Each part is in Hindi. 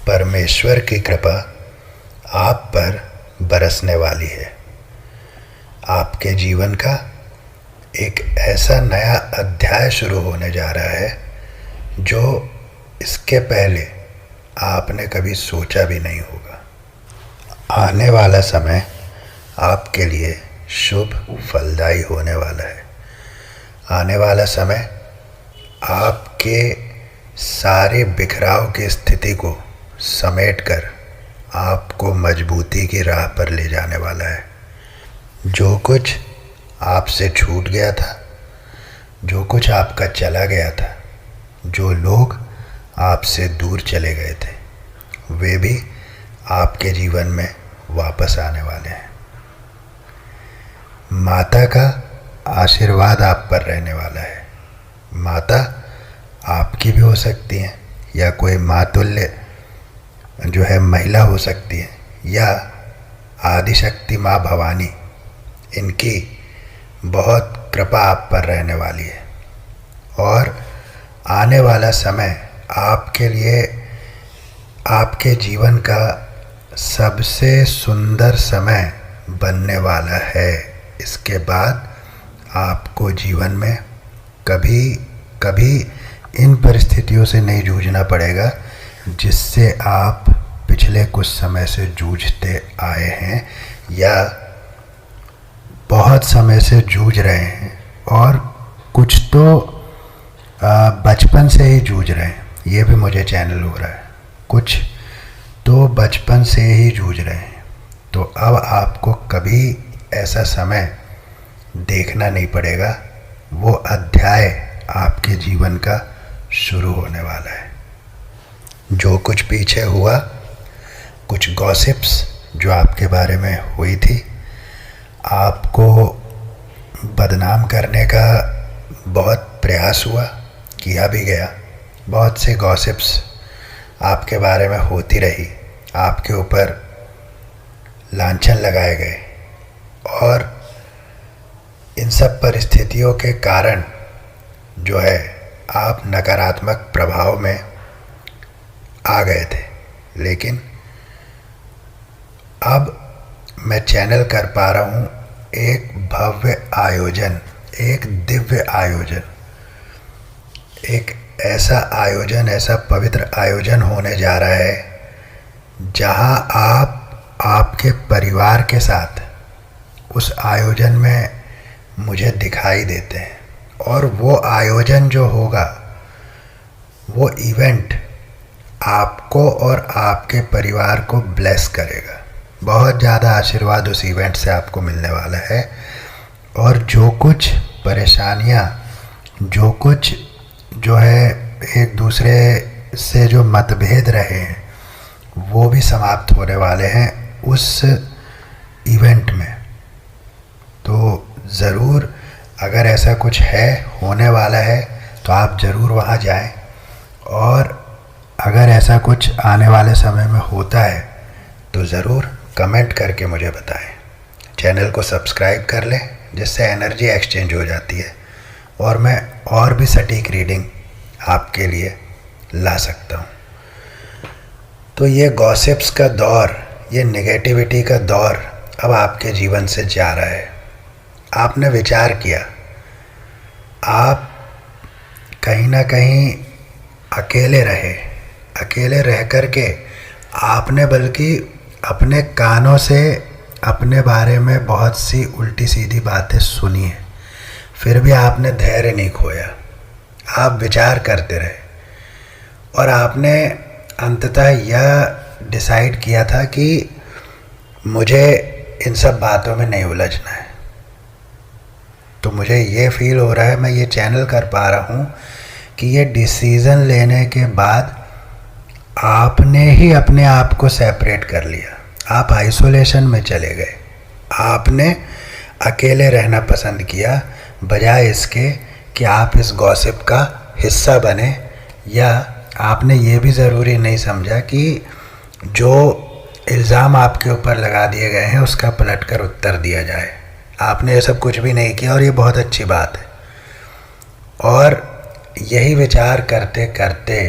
परमेश्वर की कृपा आप पर बरसने वाली है। आपके जीवन का एक ऐसा नया अध्याय शुरू होने जा रहा है जो इसके पहले आपने कभी सोचा भी नहीं होगा। आने वाला समय आपके लिए शुभ फलदायी होने वाला है। आने वाला समय आपके सारे बिखराव की स्थिति को समेटकर आपको मजबूती की राह पर ले जाने वाला है। जो कुछ आपसे छूट गया था, जो कुछ आपका चला गया था, जो लोग आपसे दूर चले गए थे, वे भी आपके जीवन में वापस आने वाले हैं। माता का आशीर्वाद आप पर रहने वाला है। माता आपकी भी हो सकती हैं या कोई मातुल्य जो है महिला हो सकती है, या आदिशक्ति माँ भवानी, इनकी बहुत कृपा आप पर रहने वाली है। और आने वाला समय आपके लिए आपके जीवन का सबसे सुंदर समय बनने वाला है। इसके बाद आपको जीवन में कभी कभी इन परिस्थितियों से नहीं जूझना पड़ेगा जिससे आप पिछले कुछ समय से जूझते आए हैं या बहुत समय से जूझ रहे हैं, और कुछ तो बचपन से ही जूझ रहे हैं। ये भी मुझे चैनल हो रहा है, कुछ तो बचपन से ही जूझ रहे हैं। तो अब आपको कभी ऐसा समय देखना नहीं पड़ेगा। वो अध्याय आपके जीवन का शुरू होने वाला है। जो कुछ पीछे हुआ, कुछ गॉसिप्स जो आपके बारे में हुई थी, आपको बदनाम करने का बहुत प्रयास हुआ, किया भी गया। बहुत से गॉसिप्स आपके बारे में होती रही, आपके ऊपर लांछन लगाए गए, और इन सब परिस्थितियों के कारण जो है आप नकारात्मक प्रभाव में आ गए थे। लेकिन अब मैं चैनल कर पा रहा हूँ एक भव्य आयोजन, एक दिव्य आयोजन, एक ऐसा आयोजन, ऐसा पवित्र आयोजन होने जा रहा है जहाँ आप आपके परिवार के साथ उस आयोजन में मुझे दिखाई देते हैं। और वो आयोजन जो होगा, वो इवेंट आपको और आपके परिवार को ब्लेस करेगा। बहुत ज़्यादा आशीर्वाद उस इवेंट से आपको मिलने वाला है। और जो कुछ परेशानियाँ, जो कुछ जो है एक दूसरे से जो मतभेद रहे हैं, वो भी समाप्त होने वाले हैं उस इवेंट में। तो ज़रूर अगर ऐसा कुछ है, होने वाला है, तो आप ज़रूर वहाँ जाएं। और अगर ऐसा कुछ आने वाले समय में होता है तो ज़रूर कमेंट करके मुझे बताएं। चैनल को सब्सक्राइब कर लें जिससे एनर्जी एक्सचेंज हो जाती है और मैं और भी सटीक रीडिंग आपके लिए ला सकता हूँ। तो ये गॉसिप्स का दौर, ये नेगेटिविटी का दौर अब आपके जीवन से जा रहा है। आपने विचार किया, आप कहीं ना कहीं अकेले रहे, अकेले रह कर के आपने बल्कि अपने कानों से अपने बारे में बहुत सी उल्टी सीधी बातें सुनी हैं, फिर भी आपने धैर्य नहीं खोया। आप विचार करते रहे और आपने अंततः यह डिसाइड किया था कि मुझे इन सब बातों में नहीं उलझना है। तो मुझे ये फील हो रहा है, मैं ये चैनल कर पा रहा हूँ कि ये डिसीज़न लेने के बाद आपने ही अपने आप को सेपरेट कर लिया। आप आइसोलेशन में चले गए, आपने अकेले रहना पसंद किया बजाय इसके कि आप इस गॉसिप का हिस्सा बने। या आपने ये भी ज़रूरी नहीं समझा कि जो इल्ज़ाम आपके ऊपर लगा दिए गए हैं उसका पलटकर उत्तर दिया जाए। आपने ये सब कुछ भी नहीं किया और ये बहुत अच्छी बात है। और यही विचार करते करते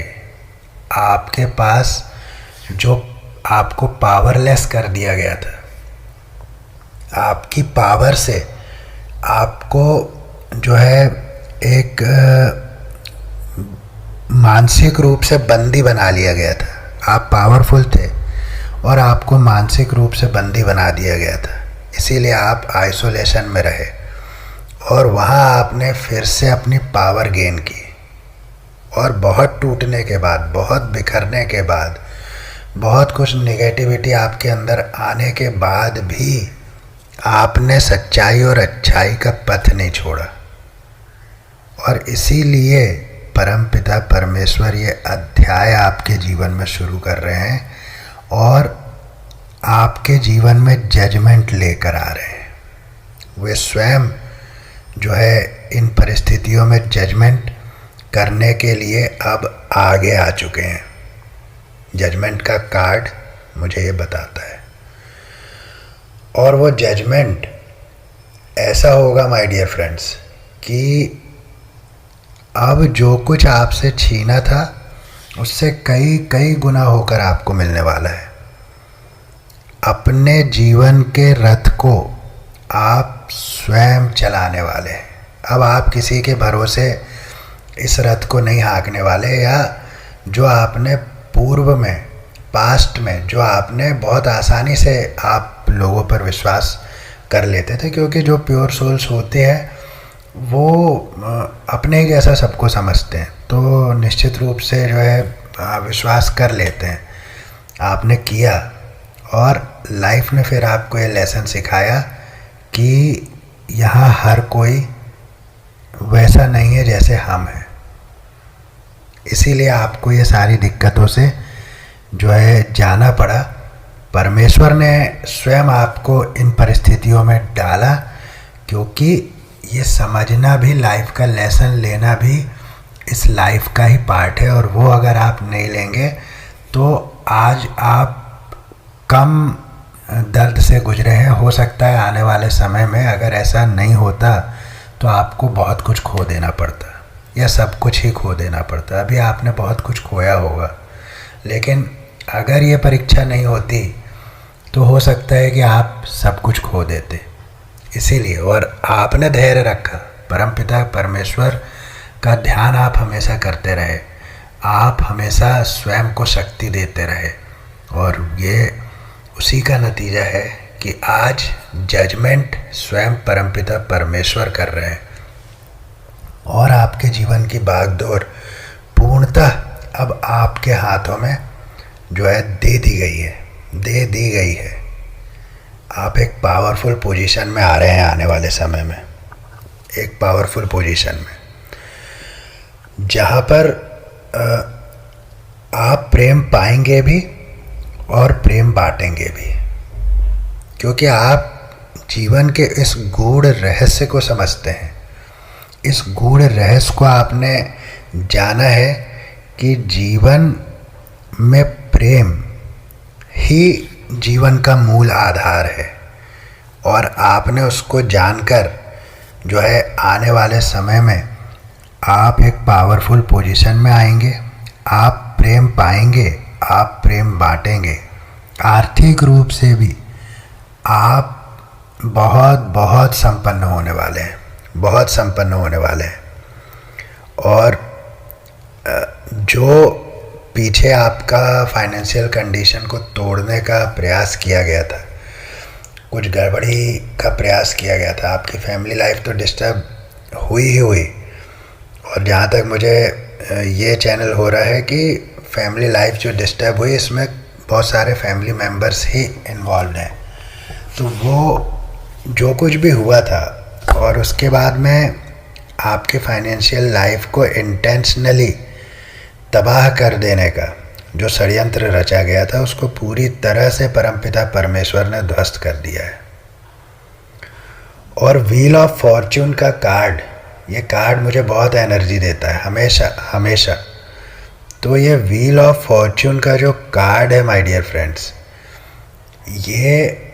आपके पास जो आपको पावरलेस कर दिया गया था, आपकी पावर से आपको जो है एक मानसिक रूप से बंदी बना लिया गया था। आप पावरफुल थे और आपको मानसिक रूप से बंदी बना दिया गया था, इसीलिए आप आइसोलेशन में रहे और वहाँ आपने फिर से अपनी पावर गेन की। और बहुत टूटने के बाद, बहुत बिखरने के बाद, बहुत कुछ नेगेटिविटी आपके अंदर आने के बाद भी आपने सच्चाई और अच्छाई का पथ नहीं छोड़ा। और इसीलिए परमपिता परमेश्वर ये अध्याय आपके जीवन में शुरू कर रहे हैं और आपके जीवन में जजमेंट लेकर आ रहे हैं। वे स्वयं जो है इन परिस्थितियों में जजमेंट करने के लिए अब आगे आ चुके हैं। जजमेंट का कार्ड मुझे ये बताता है। और वो जजमेंट ऐसा होगा माय डियर फ्रेंड्स कि अब जो कुछ आपसे छीना था उससे कई कई गुना होकर आपको मिलने वाला है। अपने जीवन के रथ को आप स्वयं चलाने वाले हैं। अब आप किसी के भरोसे इस रथ को नहीं हाँकने वाले, या जो आपने पूर्व में, पास्ट में, जो आपने बहुत आसानी से आप लोगों पर विश्वास कर लेते थे, क्योंकि जो प्योर सोल्स होते हैं वो अपने ही जैसा सबको समझते हैं, तो निश्चित रूप से जो है विश्वास कर लेते हैं। आपने किया और लाइफ ने फिर आपको ये लेसन सिखाया कि यहाँ हर कोई वैसा नहीं है जैसे हम हैं। इसीलिए आपको ये सारी दिक्कतों से जो है जाना पड़ा। परमेश्वर ने स्वयं आपको इन परिस्थितियों में डाला, क्योंकि ये समझना भी, लाइफ का लेसन लेना भी इस लाइफ का ही पार्ट है। और वो अगर आप नहीं लेंगे तो आज आप कम दर्द से गुजरे हैं। हो सकता है आने वाले समय में अगर ऐसा नहीं होता तो आपको बहुत कुछ खो देना पड़ता, या सब कुछ ही खो देना पड़ता। अभी आपने बहुत कुछ खोया होगा, लेकिन अगर ये परीक्षा नहीं होती तो हो सकता है कि आप सब कुछ खो देते। इसीलिए, और आपने धैर्य रखा, परमपिता परमेश्वर का ध्यान आप हमेशा करते रहे, आप हमेशा स्वयं को शक्ति देते रहे, और ये उसी का नतीजा है कि आज जजमेंट स्वयं परमपिता परमेश्वर कर रहे हैं और आपके जीवन की भागदौड़ पूर्णतः अब आपके हाथों में जो है दे दी गई है। आप एक पावरफुल पोजीशन में आ रहे हैं आने वाले समय में, एक पावरफुल पोजीशन में, जहाँ पर आप प्रेम पाएंगे भी और प्रेम बांटेंगे भी, क्योंकि आप जीवन के इस गूढ़ रहस्य को समझते हैं। इस गूढ़ रहस्य को आपने जाना है कि जीवन में प्रेम ही जीवन का मूल आधार है, और आपने उसको जानकर जो है आने वाले समय में आप एक पावरफुल पोजीशन में आएंगे। आप प्रेम पाएंगे, आप प्रेम बांटेंगे। आर्थिक रूप से भी आप बहुत बहुत संपन्न होने वाले हैं, बहुत संपन्न होने वाले हैं। और जो पीछे आपका फाइनेंशियल कंडीशन को तोड़ने का प्रयास किया गया था, कुछ गड़बड़ी का प्रयास किया गया था, आपकी फैमिली लाइफ तो डिस्टर्ब हुई ही हुई। और जहाँ तक मुझे ये चैनल हो रहा है कि फैमिली लाइफ जो डिस्टर्ब हुई, इसमें बहुत सारे फैमिली मेम्बर्स ही इन्वॉल्व हैं। तो वो जो कुछ भी हुआ था, और उसके बाद में आपके फाइनेंशियल लाइफ को इंटेंशनली तबाह कर देने का जो षड्यंत्र रचा गया था, उसको पूरी तरह से परमपिता परमेश्वर ने ध्वस्त कर दिया है। और व्हील ऑफ फॉर्च्यून का कार्ड, ये कार्ड मुझे बहुत एनर्जी देता है हमेशा हमेशा। तो ये व्हील ऑफ फॉर्च्यून का जो कार्ड है माय डियर फ्रेंड्स, ये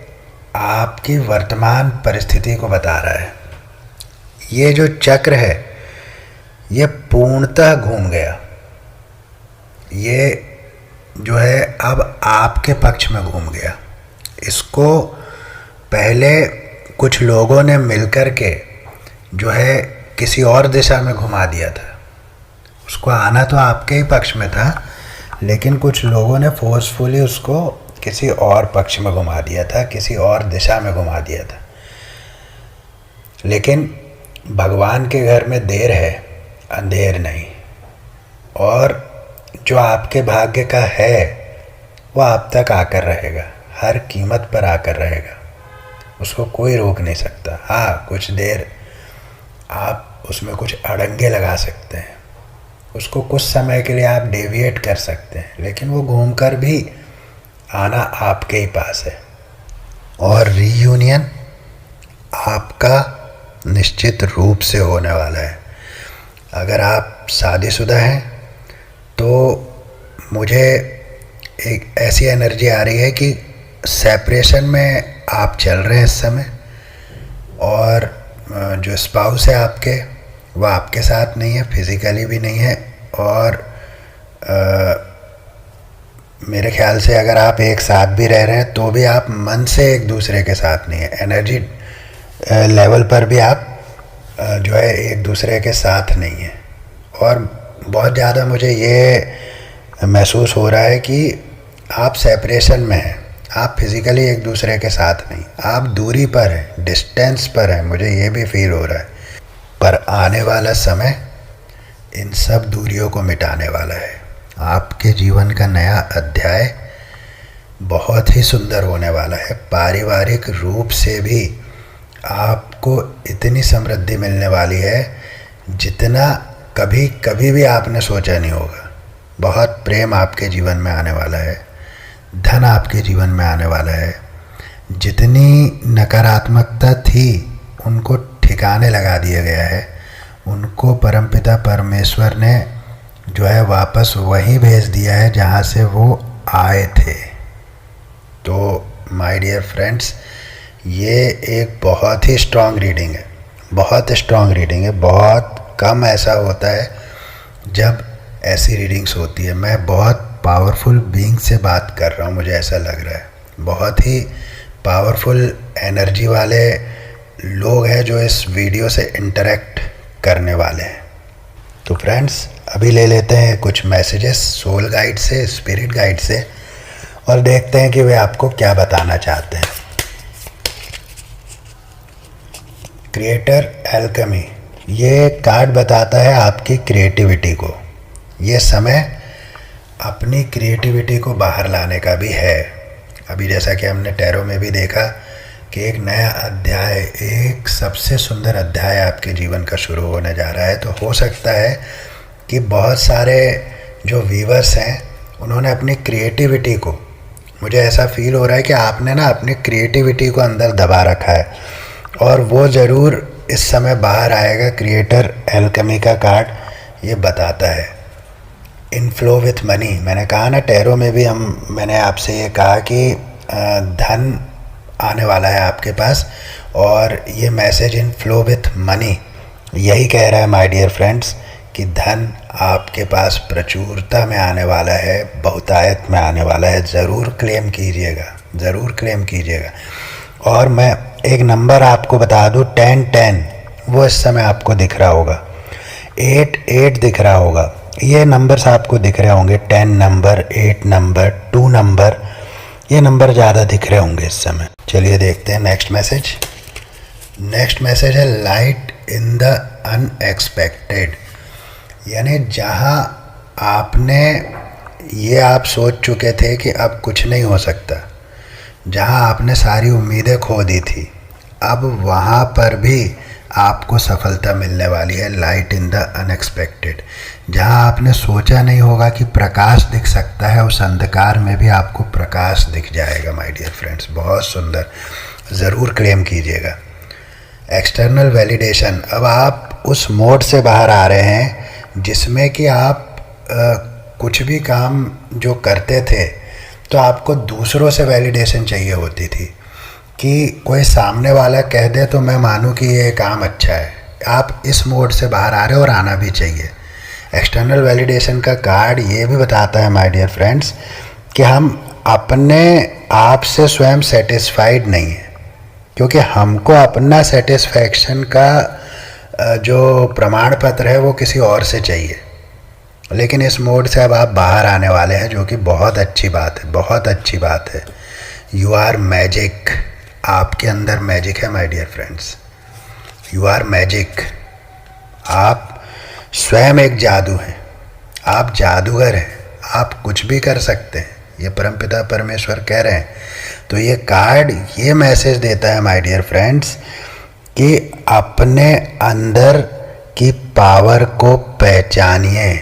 आपकी वर्तमान परिस्थिति को बता रहा है। ये जो चक्र है ये पूर्णतः घूम गया। ये जो है अब आपके पक्ष में घूम गया। इसको पहले कुछ लोगों ने मिलकर के जो है किसी और दिशा में घुमा दिया था। उसको आना तो आपके ही पक्ष में था, लेकिन कुछ लोगों ने फोर्सफुली उसको किसी और पक्ष में घुमा दिया था, किसी और दिशा में घुमा दिया था। लेकिन भगवान के घर में देर है, अंधेर नहीं। और जो आपके भाग्य का है वो आप तक आकर रहेगा, हर कीमत पर आकर रहेगा। उसको कोई रोक नहीं सकता। हाँ, कुछ देर आप उसमें कुछ अड़ंगे लगा सकते हैं, उसको कुछ समय के लिए आप डेविएट कर सकते हैं, लेकिन वो घूमकर भी आना आपके ही पास है। और रीयूनियन आपका निश्चित रूप से होने वाला है। अगर आप शादीशुदा हैं तो मुझे एक ऐसी एनर्जी आ रही है कि सेपरेशन में आप चल रहे हैं इस समय, और जो स्पाउस है आपके वो आपके साथ नहीं है, फिज़िकली भी नहीं है। और मेरे ख्याल से अगर आप एक साथ भी रह रहे हैं तो भी आप मन से एक दूसरे के साथ नहीं है। एनर्जी लेवल पर भी आप जो है एक दूसरे के साथ नहीं है। और बहुत ज़्यादा मुझे ये महसूस हो रहा है कि आप सेपरेशन में हैं, आप फिज़िकली एक दूसरे के साथ नहीं, आप दूरी पर हैं, डिस्टेंस पर हैं। मुझे ये भी फील हो रहा है। पर आने वाला समय इन सब दूरियों को मिटाने वाला है। आपके जीवन का नया अध्याय बहुत ही सुंदर होने वाला है। पारिवारिक रूप से भी आपको इतनी समृद्धि मिलने वाली है जितना कभी कभी भी आपने सोचा नहीं होगा। बहुत प्रेम आपके जीवन में आने वाला है, धन आपके जीवन में आने वाला है। जितनी नकारात्मकता थी उनको ठिकाने लगा दिया गया है। उनको परमपिता परमेश्वर ने जो है वापस वहीं भेज दिया है जहाँ से वो आए थे। तो माय डियर फ्रेंड्स, ये एक बहुत ही स्ट्रॉन्ग रीडिंग है, बहुत स्ट्रॉन्ग रीडिंग है। बहुत कम ऐसा होता है जब ऐसी रीडिंग्स होती है। मैं बहुत पावरफुल बीइंग से बात कर रहा हूँ, मुझे ऐसा लग रहा है। बहुत ही पावरफुल एनर्जी वाले लोग हैं जो इस वीडियो से इंटरेक्ट करने वाले हैं। तो फ्रेंड्स, अभी ले लेते हैं कुछ मैसेजेस सोल गाइड से, स्पिरिट गाइड से, और देखते हैं कि वे आपको क्या बताना चाहते हैं। क्रिएटर एल्केमी, ये कार्ड बताता है आपकी क्रिएटिविटी को। ये समय अपनी क्रिएटिविटी को बाहर लाने का भी है। अभी जैसा कि हमने टैरो में भी देखा कि एक नया अध्याय, एक सबसे सुंदर अध्याय आपके जीवन का शुरू होने जा रहा है। तो हो सकता है कि बहुत सारे जो व्यूअर्स हैं उन्होंने अपनी क्रिएटिविटी को, मुझे ऐसा फील हो रहा है कि आपने ना अपनी क्रिएटिविटी को अंदर दबा रखा है, और वो ज़रूर इस समय बाहर आएगा। क्रिएटर एल्केमी का कार्ड ये बताता है। इनफ्लो विथ मनी, मैंने कहा ना टैरो में भी मैंने आपसे ये कहा कि धन आने वाला है आपके पास, और ये मैसेज इनफ्लो विथ मनी यही कह रहा है माय डियर फ्रेंड्स कि धन आपके पास प्रचुरता में आने वाला है, बहुतायत में आने वाला है। ज़रूर क्लेम कीजिएगा, ज़रूर क्लेम कीजिएगा। और मैं एक नंबर आपको बता दूँ, 1010, वो इस समय आपको दिख रहा होगा। 88 दिख रहा होगा। ये नंबर्स आपको दिख रहे होंगे, 10 नंबर, 8 नंबर, 2 नंबर, ये नंबर ज़्यादा दिख रहे होंगे इस समय। चलिए देखते हैं नेक्स्ट मैसेज। नेक्स्ट मैसेज है लाइट इन द अनएक्सपेक्टेड, यानी जहाँ आपने ये आप सोच चुके थे कि अब कुछ नहीं हो सकता, जहाँ आपने सारी उम्मीदें खो दी थी, अब वहाँ पर भी आपको सफलता मिलने वाली है। लाइट इन द अनएक्सपेक्टेड, जहाँ आपने सोचा नहीं होगा कि प्रकाश दिख सकता है, उस अंधकार में भी आपको प्रकाश दिख जाएगा माय डियर फ्रेंड्स। बहुत सुंदर, ज़रूर क्लेम कीजिएगा। एक्सटर्नल वैलिडेशन, अब आप उस मोड से बाहर आ रहे हैं जिसमें कि आप कुछ भी काम जो करते थे तो आपको दूसरों से वैलिडेशन चाहिए होती थी कि कोई सामने वाला कह दे तो मैं मानूं कि ये काम अच्छा है। आप इस मोड से बाहर आ रहे हो और आना भी चाहिए। एक्सटर्नल वैलिडेशन का कार्ड ये भी बताता है माय डियर फ्रेंड्स कि हम अपने आप से स्वयं सेटिस्फाइड नहीं हैं, क्योंकि हमको अपना सेटिस्फैक्शन का जो प्रमाण पत्र है वो किसी और से चाहिए। लेकिन इस मोड से अब आप बाहर आने वाले हैं, जो कि बहुत अच्छी बात है, बहुत अच्छी बात है। यू आर मैजिक, आपके अंदर मैजिक है my dear friends, you are magic. आप स्वयं एक जादू हैं, आप जादूगर हैं, आप कुछ भी कर सकते हैं, ये परमपिता परमेश्वर कह रहे हैं। तो ये कार्ड ये मैसेज देता है माय डियर फ्रेंड्स कि अपने अंदर की पावर को पहचानिए,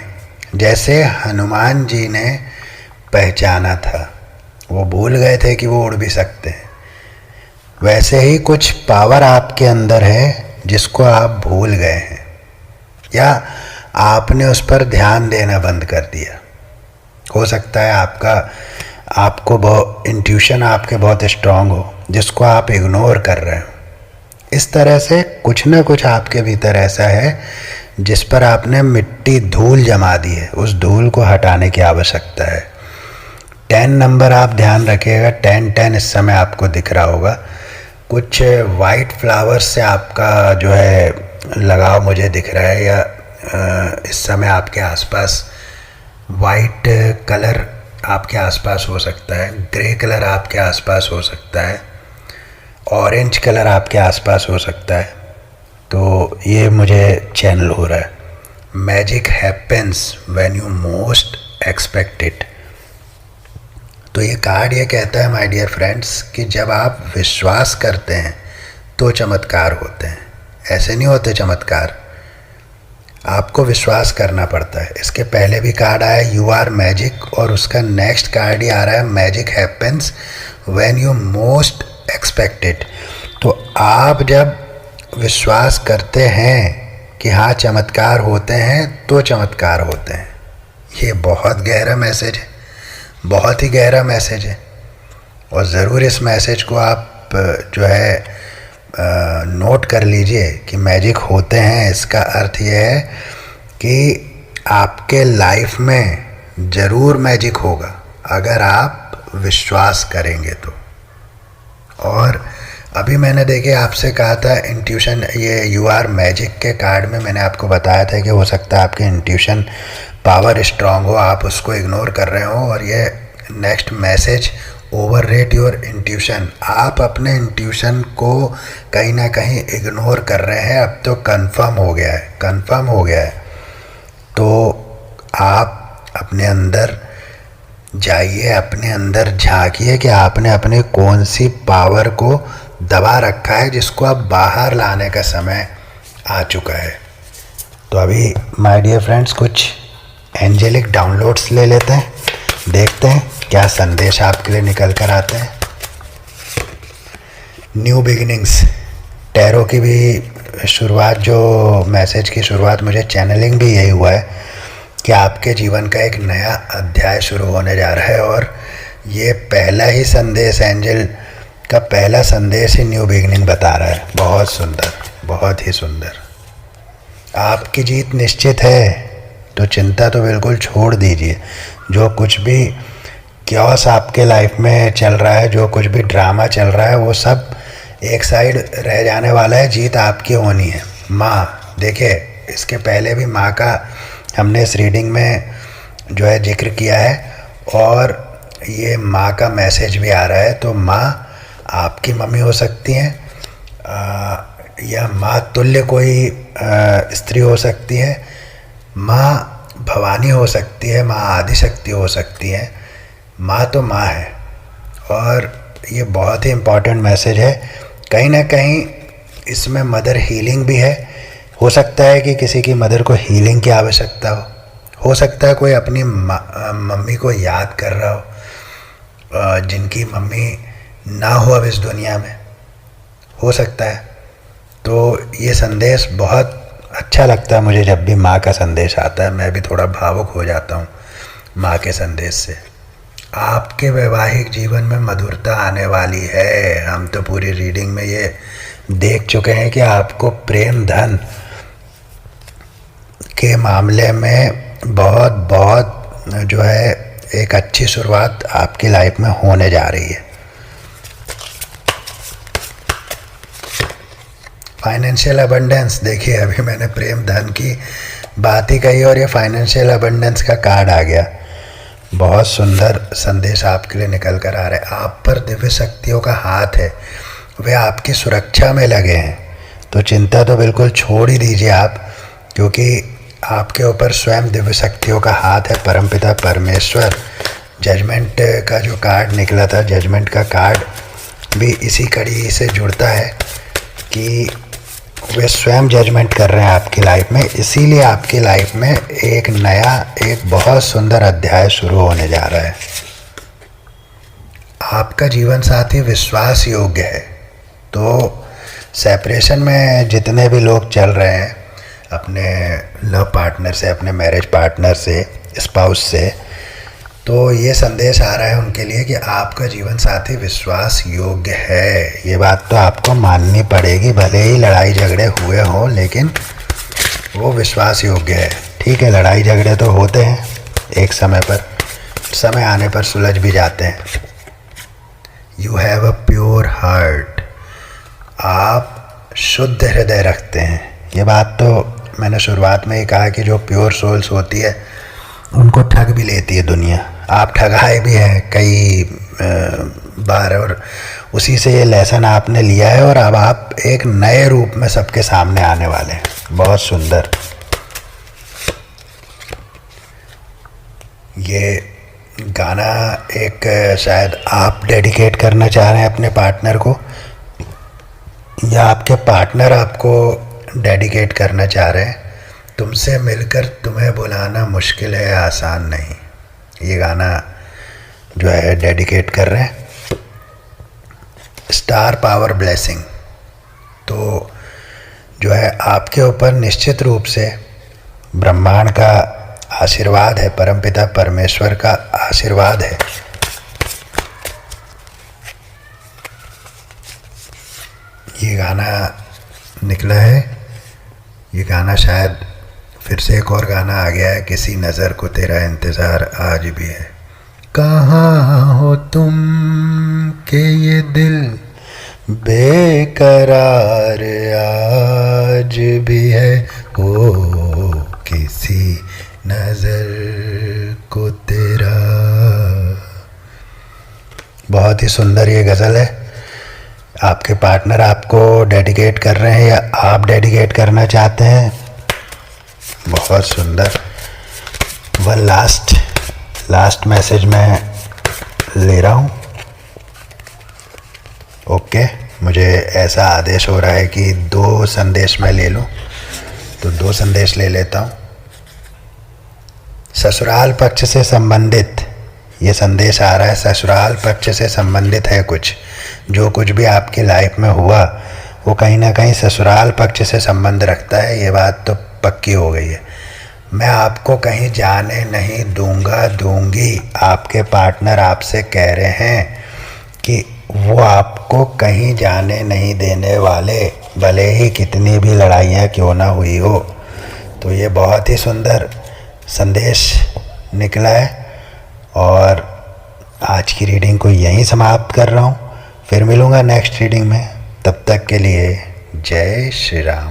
जैसे हनुमान जी ने पहचाना था। वो भूल गए थे कि वो उड़ भी सकते हैं। वैसे ही कुछ पावर आपके अंदर है जिसको आप भूल गए हैं, या आपने उस पर ध्यान देना बंद कर दिया। हो सकता है आपको बहुत इंट्यूशन आपके बहुत स्ट्रांग हो, जिसको आप इग्नोर कर रहे हो। इस तरह से कुछ ना कुछ आपके भीतर ऐसा है जिस पर आपने मिट्टी धूल जमा दी है, उस धूल को हटाने की आवश्यकता है। 10 नंबर आप ध्यान रखिएगा, 10 इस समय आपको दिख रहा होगा। कुछ वाइट फ्लावर्स से आपका जो है लगाव मुझे दिख रहा है, या इस समय आपके आसपास वाइट कलर आपके आसपास हो सकता है, ग्रे कलर आपके आसपास हो सकता है, ऑरेंज कलर आपके आसपास हो सकता है। तो ये मुझे चैनल हो रहा है, magic happens when you most expect it. तो ये कार्ड ये कहता है माय डियर फ्रेंड्स कि जब आप विश्वास करते हैं तो चमत्कार होते हैं, ऐसे नहीं होते चमत्कार। आपको विश्वास करना पड़ता है। इसके पहले भी कार्ड आया यू आर मैजिक, और उसका नेक्स्ट कार्ड ही आ रहा है magic happens when you most expect it. तो आप जब विश्वास करते हैं कि हाँ चमत्कार होते हैं तो चमत्कार होते हैं। ये बहुत गहरा मैसेज है, बहुत ही गहरा मैसेज है, और ज़रूर इस मैसेज को आप जो है नोट कर लीजिए कि मैजिक होते हैं। इसका अर्थ ये है कि आपके लाइफ में ज़रूर मैजिक होगा अगर आप विश्वास करेंगे तो। और अभी मैंने देखिए आपसे कहा था इंट्यूशन, ये यू आर मैजिक के कार्ड में मैंने आपको बताया था कि हो सकता है आपकी इंट्यूशन पावर स्ट्रांग हो, आप उसको इग्नोर कर रहे हो। और ये next message over rate your intuition, आप अपने इंट्यूशन को कहीं ना कहीं इग्नोर कर रहे हैं। अब तो कंफर्म हो गया है, कंफर्म हो गया है। तो आप अपने अंदर जाइए, अपने अंदर झांकिए कि आपने अपने कौन सी पावर को दबा रखा है, जिसको अब बाहर लाने का समय आ चुका है। तो अभी माय डियर फ्रेंड्स कुछ एंजेलिक डाउनलोड्स ले लेते हैं, देखते हैं क्या संदेश आपके लिए निकल कर आते हैं। न्यू बिगिनिंग्स, टैरो की भी शुरुआत, जो मैसेज की शुरुआत मुझे चैनलिंग भी यही हुआ है कि आपके जीवन का एक नया अध्याय शुरू होने जा रहा है। और ये पहला ही संदेश, एंजल का पहला संदेश ही न्यू बिगिनिंग बता रहा है। बहुत सुंदर, बहुत ही सुंदर। आपकी जीत निश्चित है, तो चिंता तो बिल्कुल छोड़ दीजिए। जो कुछ भी क्योस आपके लाइफ में चल रहा है, जो कुछ भी ड्रामा चल रहा है, वो सब एक साइड रह जाने वाला है। जीत आपकी होनी है। माँ, देखिए इसके पहले भी माँ का हमने इस रीडिंग में जो है जिक्र किया है, और ये माँ का मैसेज भी आ रहा है। तो माँ आपकी मम्मी हो सकती हैं, या माँ तुल्य कोई स्त्री हो सकती है, माँ भवानी हो सकती है, माँ आदिशक्ति हो सकती है। माँ तो माँ है, और ये बहुत ही इम्पॉर्टेंट मैसेज है। कहीं ना कहीं इसमें मदर हीलिंग भी है। हो सकता है कि किसी की मदर को हीलिंग की आवश्यकता हो सकता है कोई अपनी मम्मी को याद कर रहा हो, जिनकी मम्मी ना हो अब इस दुनिया में, हो सकता है। तो ये संदेश बहुत अच्छा लगता है मुझे, जब भी माँ का संदेश आता है मैं भी थोड़ा भावुक हो जाता हूँ माँ के संदेश से। आपके वैवाहिक जीवन में मधुरता आने वाली है। हम तो पूरी रीडिंग में ये देख चुके हैं कि आपको प्रेम धन के मामले में बहुत बहुत जो है एक अच्छी शुरुआत आपकी लाइफ में होने जा रही है। फाइनेंशियल अबंडेंस, देखिए अभी मैंने प्रेम धन की बात ही कही और ये फाइनेंशियल अबंडेंस का कार्ड आ गया। बहुत सुंदर संदेश आपके लिए निकल कर आ रहा है। आप पर दिव्य शक्तियों का हाथ है, वे आपकी सुरक्षा में लगे हैं। तो चिंता तो बिल्कुल छोड़ ही दीजिए आप, क्योंकि आपके ऊपर स्वयं दिव्य शक्तियों का हाथ है। परमपिता परमेश्वर, जजमेंट का जो कार्ड निकला था, जजमेंट का कार्ड भी इसी कड़ी से जुड़ता है कि वे स्वयं जजमेंट कर रहे हैं आपकी लाइफ में। इसीलिए आपकी लाइफ में एक नया, एक बहुत सुंदर अध्याय शुरू होने जा रहा है। आपका जीवन साथी विश्वास योग्य है। तो सेपरेशन में जितने भी लोग चल रहे हैं अपने लव पार्टनर से, अपने मैरिज पार्टनर से, स्पाउस से, तो ये संदेश आ रहा है उनके लिए कि आपका जीवन साथी विश्वास योग्य है। ये बात तो आपको माननी पड़ेगी, भले ही लड़ाई झगड़े हुए हों, लेकिन वो विश्वास योग्य है। ठीक है, लड़ाई झगड़े तो होते हैं एक समय पर, समय आने पर सुलझ भी जाते हैं। You have a pure heart, आप शुद्ध हृदय रखते हैं। ये बात तो मैंने शुरुआत में ही कहा कि जो प्योर सोल्स होती है उनको ठग भी लेती है दुनिया। आप ठगाए भी हैं कई बार, और उसी से ये लेसन आपने लिया है और अब आप एक नए रूप में सबके सामने आने वाले हैं। बहुत सुंदर। ये गाना एक शायद आप डेडिकेट करना चाह रहे हैं अपने पार्टनर को, या आपके पार्टनर आपको डेडिकेट करना चाह रहे हैं। तुमसे मिलकर तुम्हें बुलाना मुश्किल है, आसान नहीं। ये गाना जो है डेडिकेट कर रहे हैं। स्टार पावर ब्लेसिंग, तो जो है आपके ऊपर निश्चित रूप से ब्रह्मांड का आशीर्वाद है, परमपिता परमेश्वर का आशीर्वाद है। ये गाना निकला है। ये गाना शायद फिर से एक और गाना आ गया है, किसी नज़र को तेरा इंतज़ार आज भी है। कहाँ हो तुम के ये दिल बेकरार आज भी है, ओ किसी नज़र को तेरा। बहुत ही सुंदर ये गज़ल है। आपके पार्टनर आपको डेडिकेट कर रहे हैं या आप डेडिकेट करना चाहते हैं। बहुत सुंदर। वन लास्ट मैसेज मैं ले रहा हूँ। ओके, मुझे ऐसा आदेश हो रहा है कि 2 संदेश मैं ले लूँ, तो 2 संदेश ले लेता हूँ। ससुराल पक्ष से संबंधित ये संदेश आ रहा है। ससुराल पक्ष से संबंधित है कुछ, जो कुछ भी आपकी लाइफ में हुआ वो कहीं ना कहीं ससुराल पक्ष से संबंध रखता है। ये बात तो पक्की हो गई है। मैं आपको कहीं जाने नहीं दूंगी। आपके पार्टनर आपसे कह रहे हैं कि वो आपको कहीं जाने नहीं देने वाले, भले ही कितनी भी लड़ाइयाँ क्यों ना हुई हो। तो ये बहुत ही सुंदर संदेश निकला है और आज की रीडिंग को यहीं समाप्त कर रहा हूँ। फिर मिलूँगा नेक्स्ट रीडिंग में। तब तक के लिए जय श्री राम।